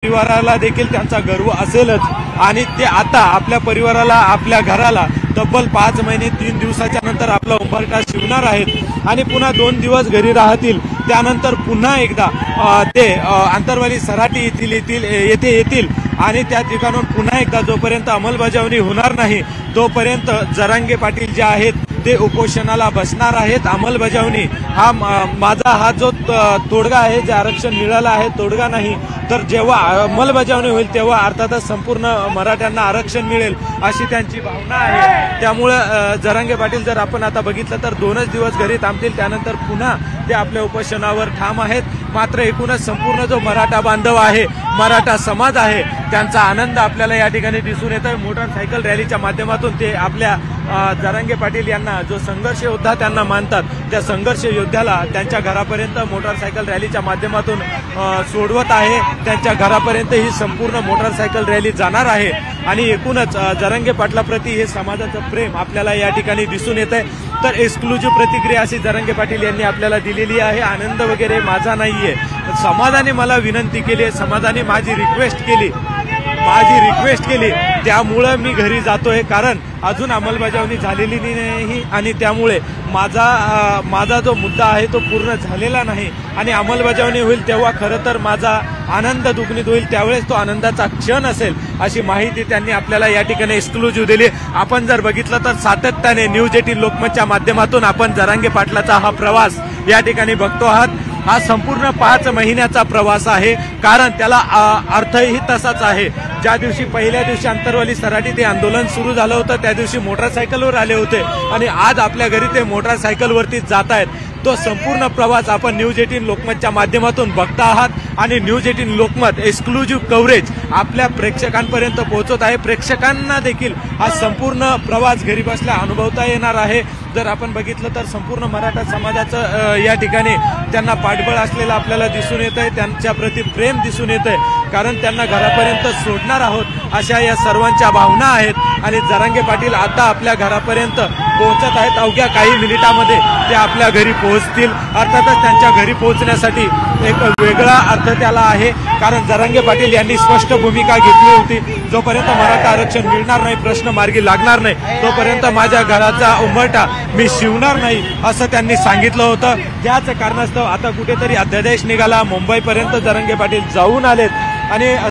परिवाराला देखील त्यांचा गर्व असेलच आणि ते आता आपल्या परिवाराला आपल्या घराला तब्बल 5 महिने 3 दिवसाच्या नंतर आपला उंबरठा शिवणार आहेत आणि पुन्हा 2 दिवस घरी राहतील। त्यानंतर पुन्हा एकदा ते आंतरवाली सराटी येथे येतील आणि त्या ठिकाणून पुन्हा एकदा जोपर्यंत अंमलबजावणी होणार नाही तोपर्यंत जरांगे पाटील जे आहेत ते उपोषणाला बसणार आहेत। अंमलबजावणी हा माझा हा जो तोडगा आहे, जे आरक्षण मिळालं आहे तोडगा नाही, तर जेव्हा अंमलबजावणी होईल तेव्हा अर्थातच संपूर्ण मराठ्यांना आरक्षण मिळेल अशी त्यांची भावना आहे। त्यामुळे जरांगे पाटील जर आपण आता बघितलं तर 2च दिवस घरी थांबतील, त्यानंतर पुन्हा ते आपल्या उपोषणावर ठाम आहेत। मात्र एकूणच संपूर्ण जो मराठा बांधव आहे, मराठा समाज आहे, त्यांचा आनंद आपल्याला या ठिकाणी दिसून येतोय। मोटरसायकल रॅलीच्या माध्यमातून ते आपल्या जरांगे पाटील यांना जो संघर्ष योद्धा त्यांना मानतात त्या संघर्ष योद्ध्याला त्यांच्या घरापर्यंत मोटरसायकल रॅलीच्या माध्यमातून सोडवत आहे। त्यांच्या घरापर्यंत ही संपूर्ण मोटरसायकल रॅली जाणार आहे आणि एकूणच जरांगे पाटलाप्रती हे समाजाचं प्रेम आपल्याला या ठिकाणी दिसून येत आहे। तर एक्सक्लुझिव्ह प्रतिक्रिया अशी जरांगे पाटील यांनी आपल्याला दिलेली आहे। आनंद वगैरे माझा नाहीये, समाजाने मला विनंती केली, समाजाने माझी रिक्वेस्ट केली त्यामुळे मी घरी जातोय, कारण अजून अंमलबजावणी झालेली नाही आणि त्यामुळे माझा जो मुद्दा आहे तो पूर्ण झालेला नाही आणि अंमलबजावणी होईल तेव्हा खरं तर माझा आनंद दुग्नित होईल, त्यावेळेस तो आनंदाचा क्षण असेल अशी माहिती त्यांनी आपल्याला या ठिकाणी एक्सक्लुझिव्ह दिली। आपण जर बघितलं तर सातत्याने न्यूज 18 लोकमतच्या माध्यमातून आपण जरांगे पाटलाचा हा प्रवास या ठिकाणी बघतो आहात। हा संपूर्ण 5 महिन्याचा प्रवास आहे, कारण त्याला अर्थही तसाच आहे। ज्या दिवशी पहिल्या दिवशी आंतरवाली सराटी ते आंदोलन सुरू झालं होतं त्या दिवशी मोटरसायकलवर आले होते आणि आज आपल्या घरी ते मोटरसायकलवरती जात आहेत। तो संपूर्ण प्रवास आपण न्यूज 18 लोकमतच्या माध्यमातून बघता आहात आणि न्यूज 18 लोकमत एक्सक्लुझिव्ह कव्हरेज आपल्या प्रेक्षकांपर्यंत पोहोचत आहे। प्रेक्षकांना देखील हा संपूर्ण प्रवास घरी बसल्या अनुभवता येणार आहे। जर आपण बघितलं तर संपूर्ण मराठा समाजाचं या ठिकाणी त्यांना पाठबळ असलेलं आपल्याला दिसून येत आहे, त्यांच्या प्रति प्रेम दिसून येत आहे, कारण त्यांना घरापर्यंत सोडणार आहोत अशा या सर्वांच्या भावना आहेत आणि जरांगे पाटील आता आपल्या घरापर्यंत पोहोचत आहेत। अवघ्या काही मिनिटांमध्ये ते आपल्या घरी पोहोचतील। अर्थातच त्यांच्या घरी पोहोचण्यासाठी एक वेगळा अर्थ त्याला आहे, कारण जरांगे पाटील यांनी स्पष्ट भूमिका घेतली होती, जोपर्यंत मराठा आरक्षण मिळणार नाही, प्रश्न मार्गी लागणार नाही तोपर्यंत माझ्या घराचा उंबरठा मी शिवणार नाही असं त्यांनी सांगितलं होतं। त्याच कारणास्तव आता कुठेतरी अध्यादेश निघाला, मुंबईपर्यंत जरांगे पाटील जाऊन आलेत आणि